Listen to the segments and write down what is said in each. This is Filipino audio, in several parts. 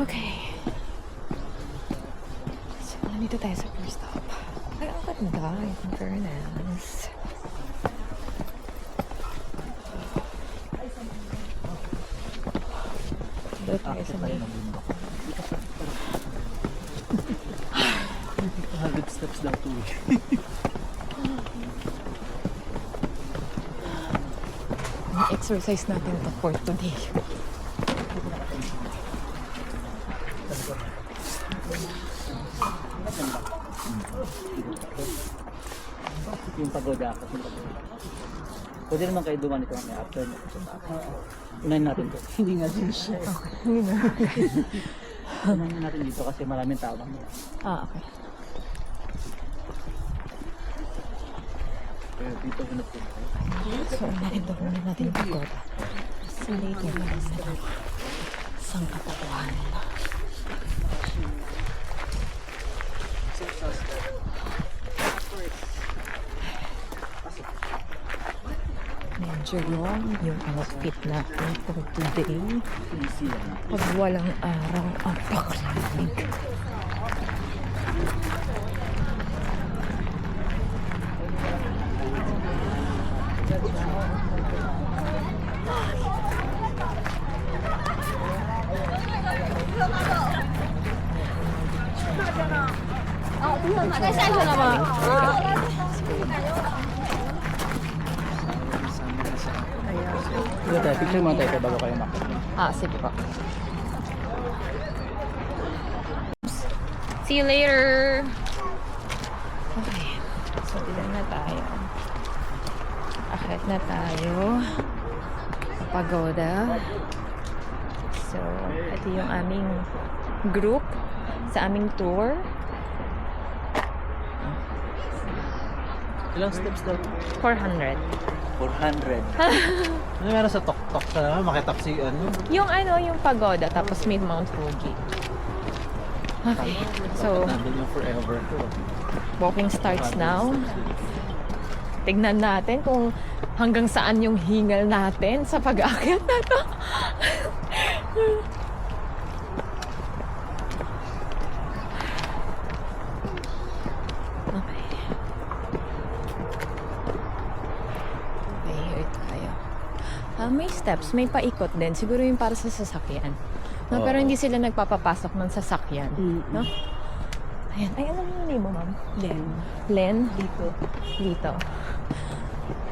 Okay. So, nandito tayo sa first stop. Ay, ang ganda. In fairness. Dito tayo sa may... 100 steps daw to exercise natin to for today. yung pagoda ako. Pwede naman kayo duman ito may after. Unahin natin ito. Hindi nga din siya. Hindi na. Unahin natin dito kasi maraming tao lang. Okay. Pero dito hanap ko. So, unahin daw muna natin yung pagoda. Kasi late na sa sangkatauhan. Medyo yung outfit natin for today. Pag walang araw, ang paklamig. Dito tayo, picture mo tayo bago kayo makita. Sige po. See you later! Okay. So, dito na tayo. Akit na tayo. Pagoda. So, ito yung aming group sa aming tour. Ilang steps daw? 400. 400. Ano meron sa tok-tok sa makitaksi ano? Yung yung pagoda, tapos may Mount Fuji. Okay. So, Nandun yung forever to. walking starts now. Tignan natin kung hanggang saan yung hingal natin sa pag-aakyat na to. Okay. Okay, here tayo. May steps, may paikot din. Siguro yung para sa sasakyan. No, pero hindi sila nagpapapasok ng sasakyan. No? Ayan. Ay, ano yung name mo, ma'am? Len. Len? Dito.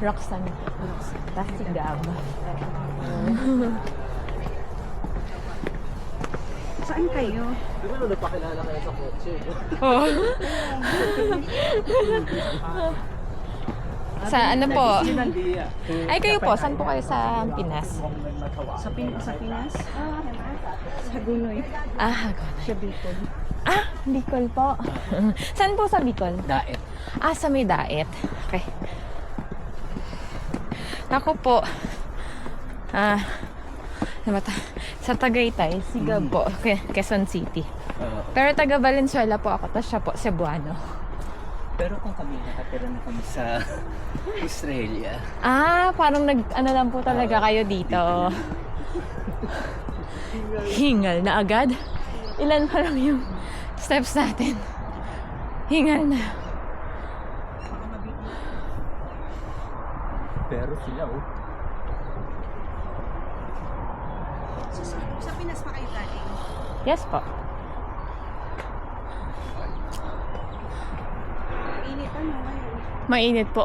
Roxanne. Tapos si Gab. Saan kayo? Di ba napakilala kayo sa kotse? Oh. Sa ano po? Ay, kayo po. Saan po kayo sa Pinas? Sa Pinas? Sa Gunoy. Sa Bicol. Bicol po. Saan po sa Bicol? Daet. Sa may Daet. Okay. Ako po, sa Tagaytay, Sigab po, Quezon City. Pero taga Valenzuela po ako, tapos siya po, Cebuano. Pero kung kami nakatira na kami sa Australia. Parang lang po talaga kayo dito. Hingal na agad. Ilan pa lang yung steps natin. Hingal na. Pero sila Sa Pinas pa kayo galing? Yes po. Init ano ngayon? Mainit po.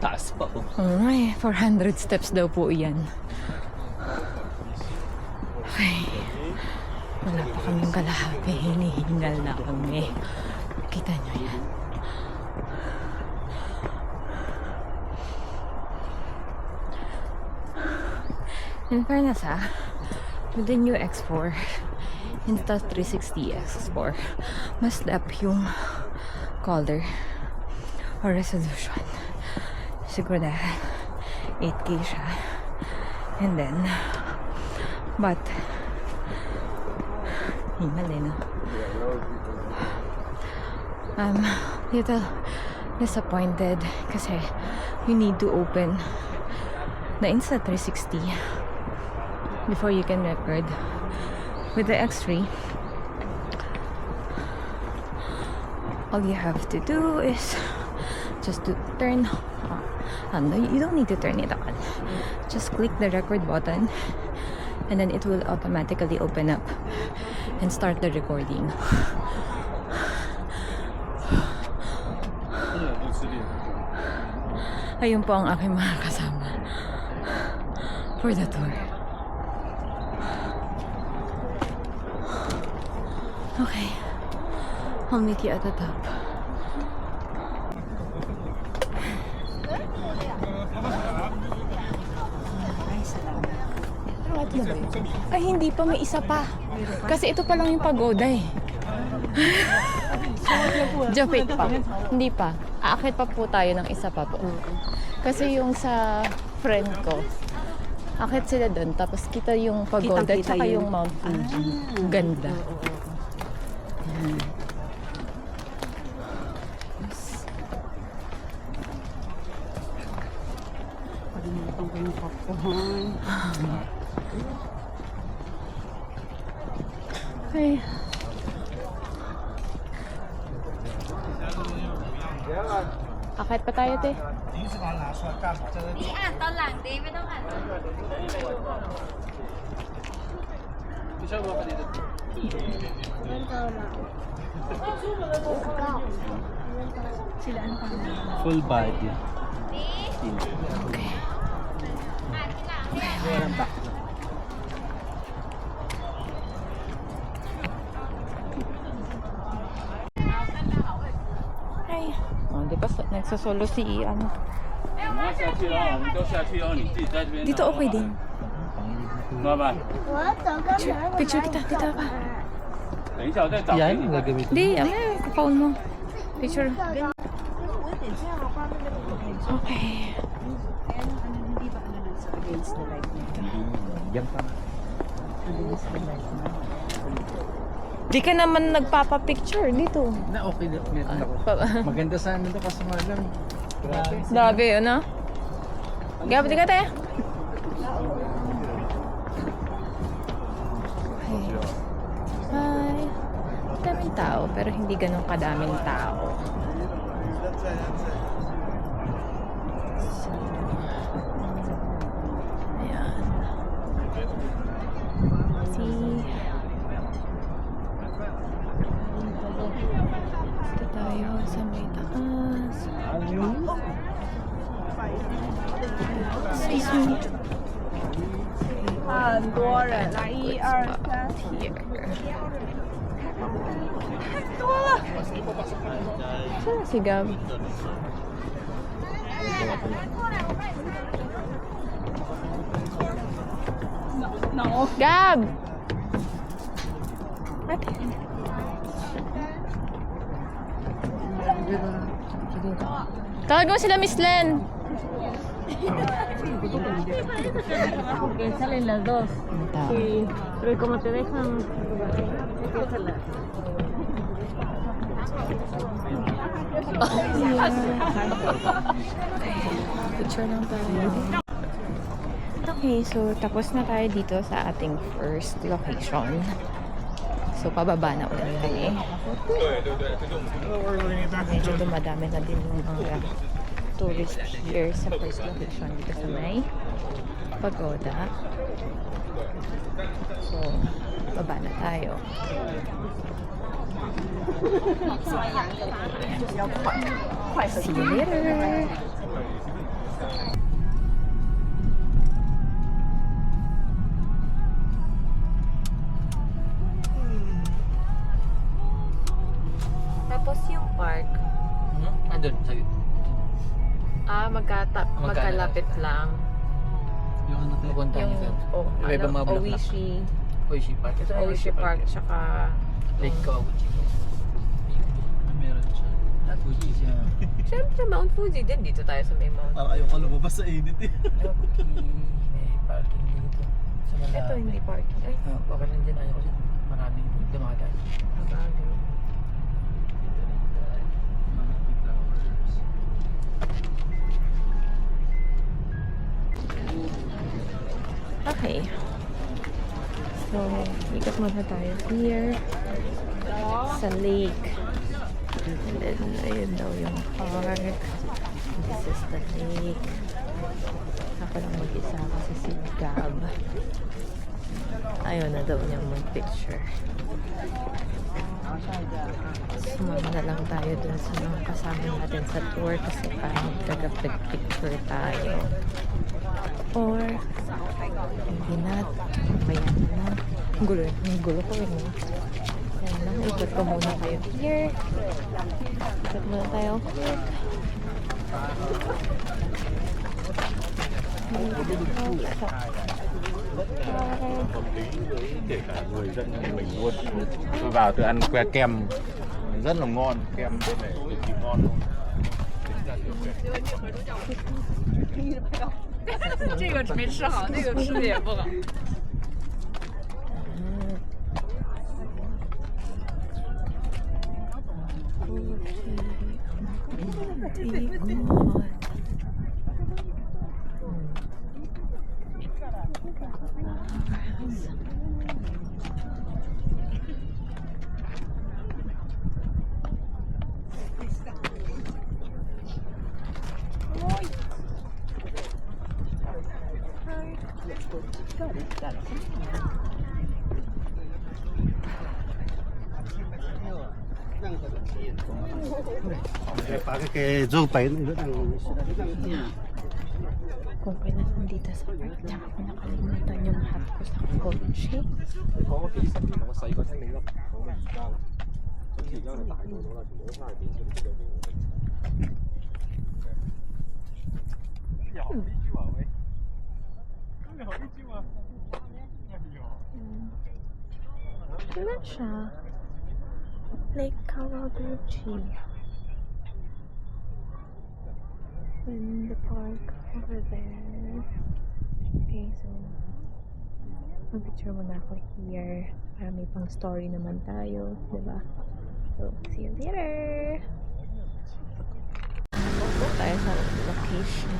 taas pa Ay, 400 steps daw po yan. Okay. Wala pa kaming kalahati. Hinihingal na kami. Kita nyo yan. In fairness with the new X4, Insta360 X4, mas up yung color or resolution. Siguro dahil 8K siya. And then, but, hingal eh, no? Little disappointed kasi you need to open the Insta360 before you can record. With the X3, all you have to do is just to turn on. No, you don't need to turn it on. Just click the record button and then it will automatically open up and start the recording. Ayun po ang aking mga kasama for the tour. Okay, I'll meet you at the top. Ay, salamat. Ay, hindi pa. May isa pa. Kasi ito pa lang yung pagoda eh. Jopit pa. Hindi pa. Aakit pa po tayo ng isa pa po. Kasi yung sa friend ko, akit sila doon. Tapos kita yung pagoda Kitang-kita tsaka yun. yung Mount Fuji. Ganda. Palimutan ko yung popcorn. Okay. Akit pa tayo, te. 你按到冷的，ไม่ต้อง按。 Sila ano pa Full body. Ay. Oh, di ba nagsasolo si ano? 我们要下去了，我们都下去哦，你自己在这边。 Dito okay din. 老板， Picture kita, dito pa. 等一下我再找给 Yan, 你。 gagamitin. Di, ano yung phone mo? Picture. Okay. Ayan, ano, hindi ba ano nun sa against the light na ito? Yan pa. Against the light na. Di ka naman nagpapa-picture dito. Na okay na. Meron ako. Maganda sana ito kasi malang. Grabe. Grabe yun, no? Gabi, di ka, te? Okay. Hi. Daming tao, pero hindi ganun kadaming tao. So, ayan. See? Dito tayo sa may taas. Excuse me. 很多人，来1、2、3。 Here. 多了。 Saan si Gab? No. Gab! Ate. Tawag mo sila, Miss Len. Que salen las dos. Sí, pero como te dejan. Picture lang tayo. Okay, so tapos na tayo dito sa ating first location. So pababa na ulit kami. Medyo dumadami na din yung mga tourist here sa first location dito sa may pagoda. So, baba na tayo. See you later! Tapos yung park, Andun, sa magkalapit lang. yung ano tayo. Pupunta Yung niyo doon. oh, Iba-ibang mga bulaklak. Oishi, Oishi Park. Ito Oishi Park, tsaka Lake Kawaguchi. Meron siya. Fuji siya. syempre Mount Fuji din. Dito tayo sa may Mount. Parang ayaw ka lumabas sa init eh. Okay, may parking dito. Sa malapit. Ito hindi parking. Ay, Okay lang din. Ayaw kasi maraming dumadaan. bagay. Mga flowers. Okay. So, ikot muna tayo here sa lake. And then, ayun daw yung park. This is the lake. Ako lang mag-isa kasi si Gab. Ayaw na daw niyang mag-picture. Sumama na lang tayo dun sa mga kasama natin sa tour kasi parang taga-picture tayo. Or, hindi na. Kaya na lang. Ang gulo ko eh. Kaya lang, ikot ko muna tayo here. Ikot muna tayo here. Kể cả người dân như mình luôn. Tôi vào tôi ăn que kem rất là ngon, kem bên này cực kỳ ngon luôn. 这个没吃好，那个吃的也不好。 cái dâu tấy này rất là Kung kailan nandito sa park, tsaka ko nakalimutan yung hat ko sa kotse. 你講咗幾十年啦，我細個聽你粒講到而家啦，好似而家你大個咗啦，全部都翻嚟點算都有機會。又學呢招啊喂？咁你學呢招啊？Ano siya? Lake Kawaguchi. In the park over there. Okay, so mag-picture muna ako here. Para may pang story naman tayo, diba? So, see you later! Tayo sa location.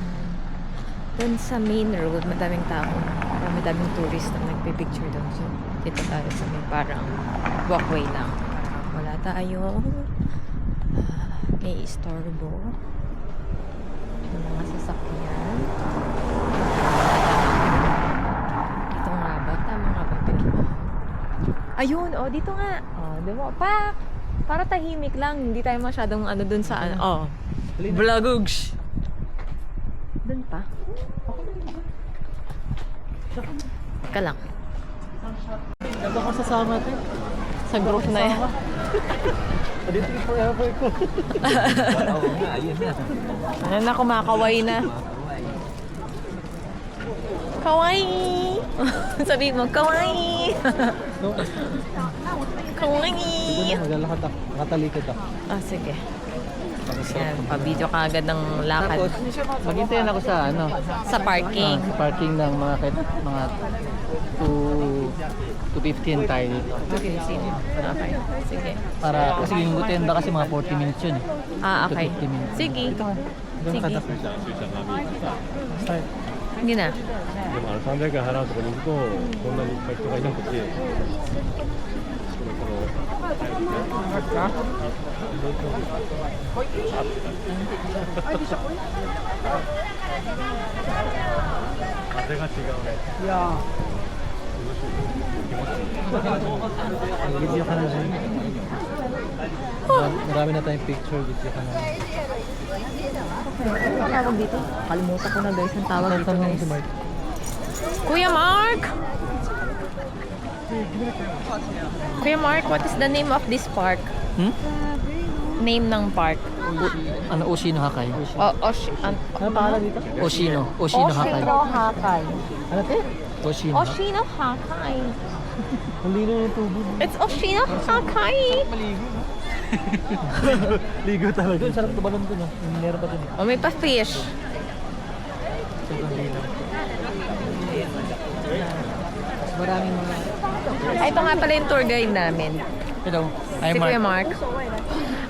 Doon sa main road, madaming tao. Madaming tourist na nagpipicture doon. So, dito tayo sa may parang walkway lang. Wala tayong may istorbo. Yung mga sasakyan. Dito nga ba? Tama nga ba pinuntahan? Ayun! Oh, dito nga! Oh, diba? Para tahimik lang. Hindi tayo masyadong ano dun sa ano. Oh. Blagugs! Dun pa? Teka lang. Ganda ko sasama tayo. Sa group na yan. Dito yung forever ko. Oo nga, ayun na. Ano na, kumakaway na. Kawaii! Sabihin mo, kawaii! Kawaii! Maglalakad ako. Nakatalikod ako. Ah, sige. Yan, pa-video ka agad ng lakad. Tapos, maghintayin ako sa ano? Sa parking. Parking ng mga 2:15 tayo dito. Okay, sige. Okay, sige. Para, kasi yung Gutenda kasi mga 40 minutes yun. Ah, okay. 50 minutes. Sige. Doon Sige. kada. Start. Hindi na. でも300円払うところに行くとこんなにいっぱい人がいなくて風が違うね。 Yeah. Video ka na dyan. Marami na tayong picture, video ka na. Ano tawag dito? Kalimutan ko na guys ang tawag dito Tanong guys. si Mark. Kuya Mark! Kuya Mark, what is the name of this park? Name ng park? Ano, Oshino Hakay? Ano pangalan dito? Oshino. Oshino Hakay. Hakay. Ano te? Oshino. Oshino Hakay. Ang lino yung tubo. It's Oshino Hakay. Ligo talaga. Doon, sarap tubalon doon. Meron pa doon. Oh, may pa-fish. Sobrang lino. Maraming mga... Ay, ito nga pala yung tour guide namin. Hello. Si Kuya Mark.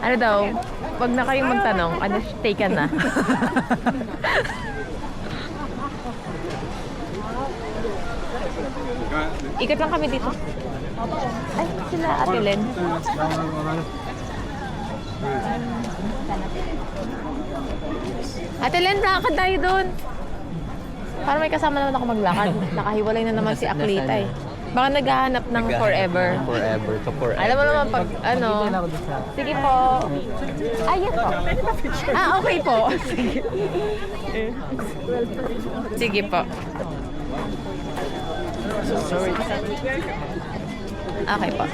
Ano daw? Wag na kayong magtanong. Ano, taken na. Ikot lang kami dito. Ay, sila Ate Len. Ate Len, lakad tayo doon. Para may kasama naman ako maglakad. Nakahiwalay na naman si Aklita eh. Baka naghahanap ng forever. Forever to forever. Alam mo naman pag ano. Sige po. Ay, yes po. Ah, okay po. Sige. Sige po. Okay po.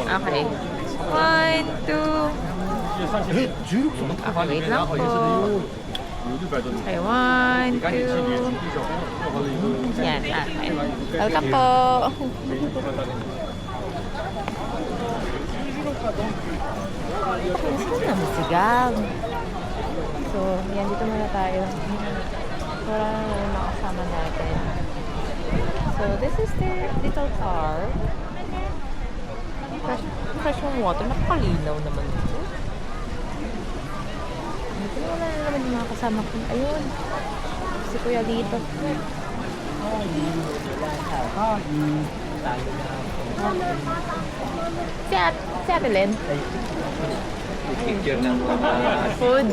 Okay. 1, 2. Okay, wait lang po. Okay, 1, 2. Yan, okay. Welcome po. Saan na masigang? So, yan, dito muna tayo. Para yung makasama natin. So, this is their little car. Fresh yung water. Nakalinaw naman ito. Dito wala na naman yung mga kasama ko. Ayun. Si Kuya dito. Si Ate Len. Picture ng mga Food.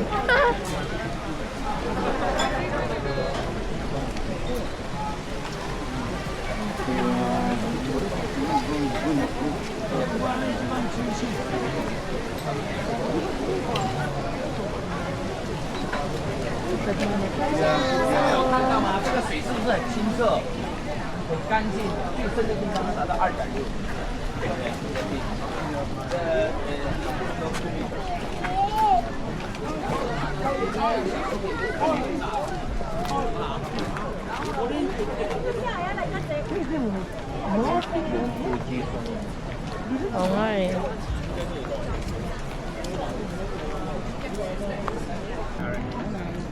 Oo nga eh.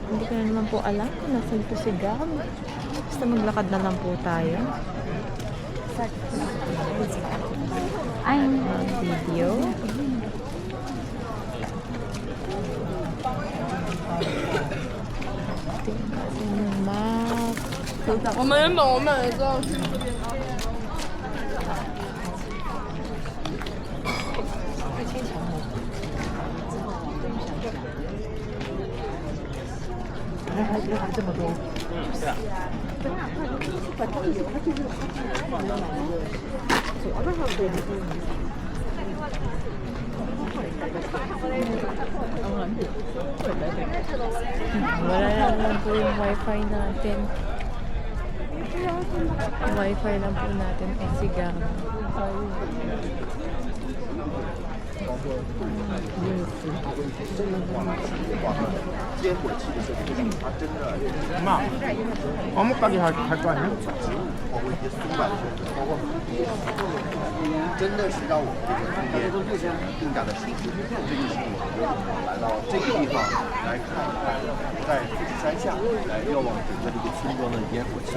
Hindi ko na naman po alam kung nasan po si Gab. Basta maglakad na lang po tayo. Ay, video. Tingnan yung map. 我们懂，我们知道。 Wala na naman po yung wifi natin. Yung wifi lang po natin ay sigang. 엄마, 어묵가게 할거 아니야? 真的是让我们这个空间更加的舒适。这就是我们来到这个地方来看，在富士山下来瞭望整个这个村庄的烟火气。